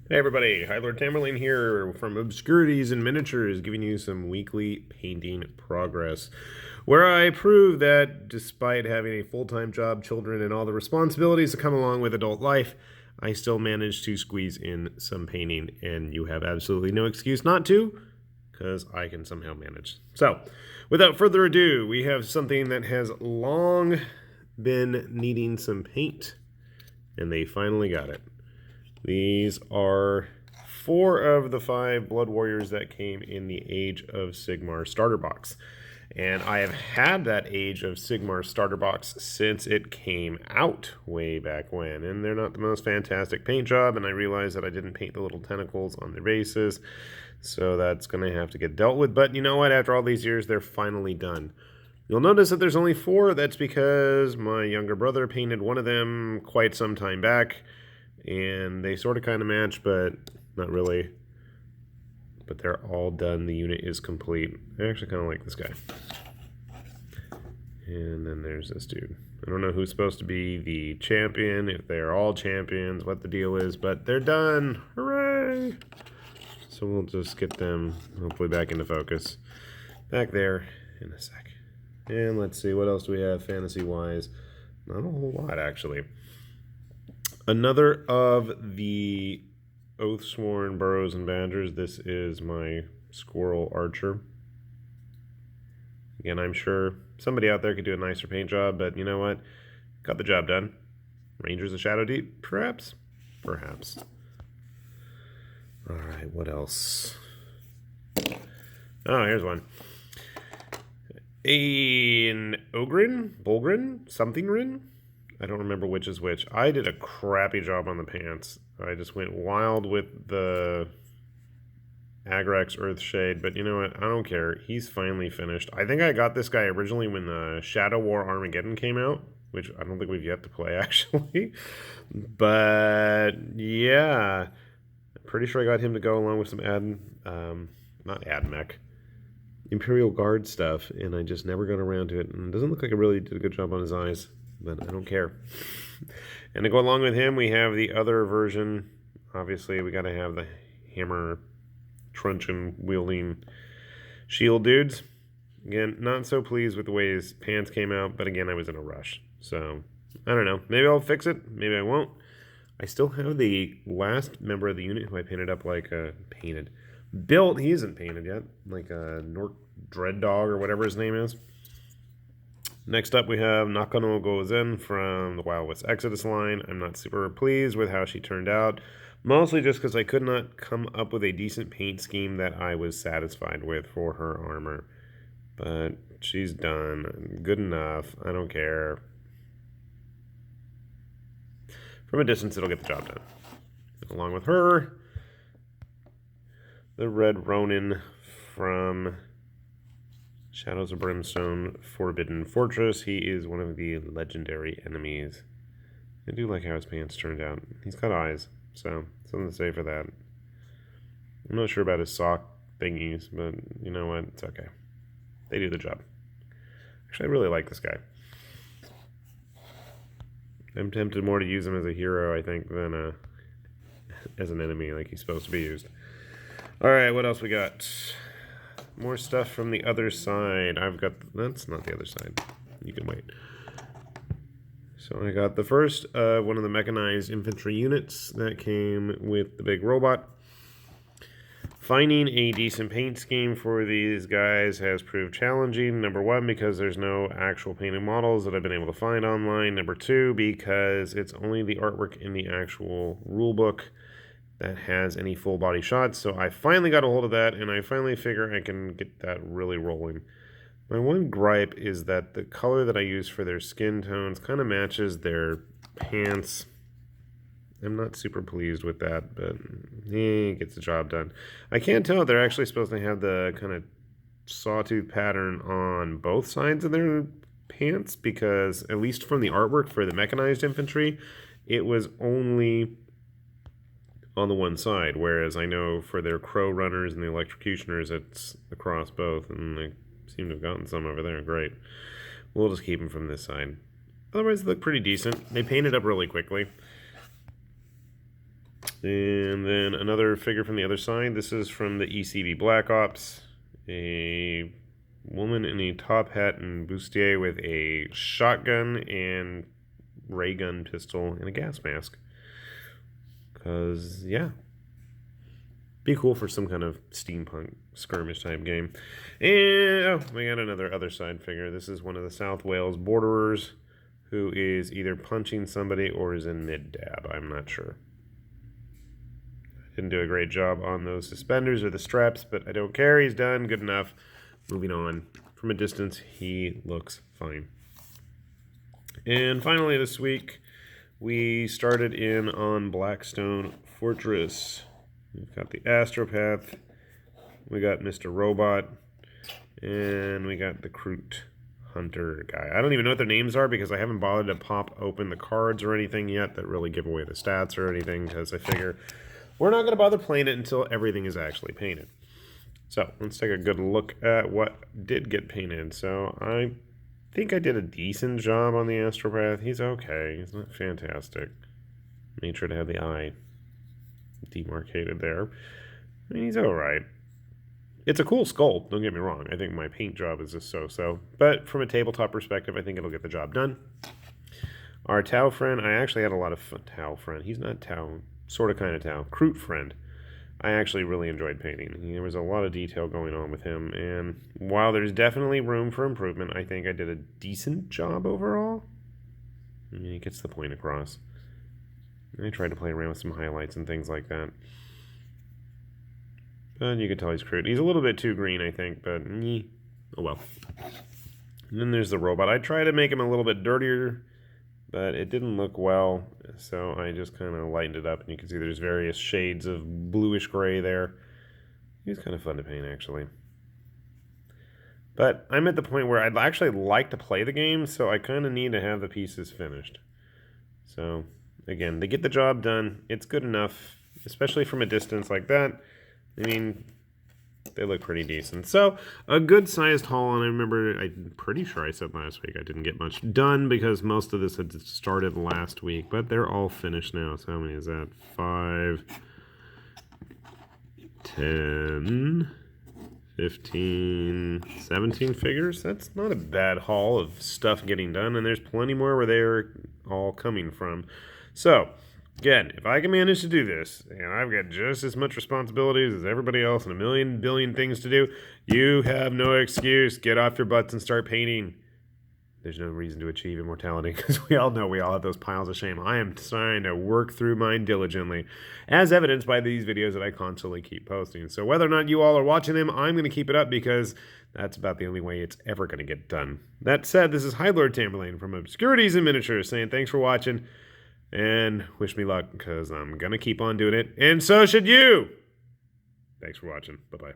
Hey everybody, High Lord Tamerlane here from Obscurities and Miniatures, giving you some weekly painting progress, where I prove that despite having a full-time job, children, and all the responsibilities that come along with adult life, I still manage to squeeze in some painting, and you have absolutely no excuse not to, because I can somehow manage. So, without further ado, we have something that has long been needing some paint, and they finally got it. These are 4 of the 5 Blood Warriors that came in the Age of Sigmar starter box. And I have had that Age of Sigmar starter box since it came out way back when. And they're not the most fantastic paint job, and I realized that I didn't paint the little tentacles on their bases. So that's going to have to get dealt with. But you know what? After all these years, they're finally done. You'll notice that there's only 4. That's because my younger brother painted one of them quite some time back. And they sort of kind of match, but not really. But they're all done. The unit is complete. I actually kind of like this guy. And then there's this dude. I don't know who's supposed to be the champion, if they're all champions, what the deal is, but they're done. Hooray! So we'll just get them hopefully back into focus. Back there in a sec. And let's see, what else do we have fantasy-wise? Not a whole lot, actually. Another of the Oathsworn Burrows and Badgers. This is my Squirrel Archer. Again, I'm sure somebody out there could do a nicer paint job, but you know what? Got the job done. Rangers of Shadow Deep, perhaps? Perhaps. Alright, what else? Oh, here's one. An Ogrin? Bulgrin? Something Rin? I don't remember which is which. I did a crappy job on the pants. I just went wild with the Agrax Earthshade, but you know what? I don't care. He's finally finished. I think I got this guy originally when the Shadow War Armageddon came out, which I don't think we've yet to play, actually. But, yeah. I'm pretty sure I got him to go along with some not AdMech, Imperial Guard stuff, and I just never got around to it. And it doesn't look like I really did a good job on his eyes, but I don't care. And to go along with him, we have the other version. Obviously, we got to have the hammer truncheon wielding shield dudes. Again, not so pleased with the way his pants came out, but again, I was in a rush. So, I don't know. Maybe I'll fix it. Maybe I won't. I still have the last member of the unit who I painted up like painted. Built, he isn't painted yet. Like a Nork Dread Dog or whatever his name is. Next up, we have Nakano Gozen from the Wild West Exodus line. I'm not super pleased with how she turned out, mostly just because I could not come up with a decent paint scheme that I was satisfied with for her armor. But she's done. Good enough. I don't care. From a distance, it'll get the job done. Along with her, the Red Ronin from Shadows of Brimstone, Forbidden Fortress. He is one of the legendary enemies. I do like how his pants turned out. He's got eyes, so something to say for that. I'm not sure about his sock thingies, but you know what? It's okay. They do the job. Actually, I really like this guy. I'm tempted more to use him as a hero, I think, than as an enemy, like he's supposed to be used. Alright, what else we got? More stuff from the other side. I've got... That's not the other side. You can wait. So I got the first one of the mechanized infantry units that came with the big robot. Finding a decent paint scheme for these guys has proved challenging. Number 1, because there's no actual painted models that I've been able to find online. Number 2, because it's only the artwork in the actual rulebook that has any full body shots. So I finally got a hold of that, and I finally figure I can get that really rolling. My one gripe is that the color that I use for their skin tones kind of matches their pants. I'm not super pleased with that, but it gets the job done. I can't tell if they're actually supposed to have the kind of sawtooth pattern on both sides of their pants, because at least from the artwork for the mechanized infantry, it was only on the one side, whereas I know for their crow runners and the electrocutioners, it's across both, and they seem to have gotten some over there. Great. We'll just keep them from this side. Otherwise, they look pretty decent. They painted up really quickly. And then another figure from the other side. This is from the ECB Black Ops. A woman in a top hat and bustier with a shotgun and ray gun pistol and a gas mask. Because, yeah. Be cool for some kind of steampunk skirmish type game. And we got another other side figure. This is one of the South Wales borderers who is either punching somebody or is in mid-dab. I'm not sure. Didn't do a great job on those suspenders or the straps, but I don't care. He's done. Good enough. Moving on. From a distance, he looks fine. And finally this week, we started in on Blackstone Fortress. We've got the Astropath, we got Mr. Robot, and we got the Kroot Hunter guy. I don't even know what their names are because I haven't bothered to pop open the cards or anything yet that really give away the stats or anything, because I figure we're not going to bother playing it until everything is actually painted. So let's take a good look at what did get painted. So I think I did a decent job on the Astropath. He's okay. He's not fantastic. Made sure to have the eye demarcated there. I mean, he's alright. It's a cool sculpt, don't get me wrong. I think my paint job is just so-so. But from a tabletop perspective, I think it'll get the job done. Our Tau friend, I actually had a lot of fun. Tau friend. He's not Tau. Sort of kind of Tau. Kroot friend. I actually really enjoyed painting. There was a lot of detail going on with him. And while there's definitely room for improvement, I think I did a decent job overall. I mean, he gets the point across. I tried to play around with some highlights and things like that. But you can tell he's crude. He's a little bit too green, I think, but oh well. And then there's the robot. I tried to make him a little bit dirtier, but it didn't look well, so I just kind of lightened it up, and you can see there's various shades of bluish gray there. He was kind of fun to paint, actually. But I'm at the point where I'd actually like to play the game, so I kind of need to have the pieces finished. So again, they get the job done. It's good enough, especially from a distance like that. I mean, they look pretty decent. So, a good-sized haul, and I remember, I'm pretty sure I said last week I didn't get much done because most of this had started last week, but they're all finished now. So how many is that? 5, 10, 15, 17 figures? That's not a bad haul of stuff getting done, and there's plenty more where they're all coming from. So, again, if I can manage to do this, and I've got just as much responsibilities as everybody else and a million billion things to do, you have no excuse. Get off your butts and start painting. There's no reason to achieve immortality, because we all know we all have those piles of shame. I am trying to work through mine diligently, as evidenced by these videos that I constantly keep posting. So whether or not you all are watching them, I'm going to keep it up, because that's about the only way it's ever going to get done. That said, this is High Lord Tamberlane from Obscurities and Miniatures saying thanks for watching. And wish me luck, because I'm going to keep on doing it. And so should you. Thanks for watching. Bye-bye.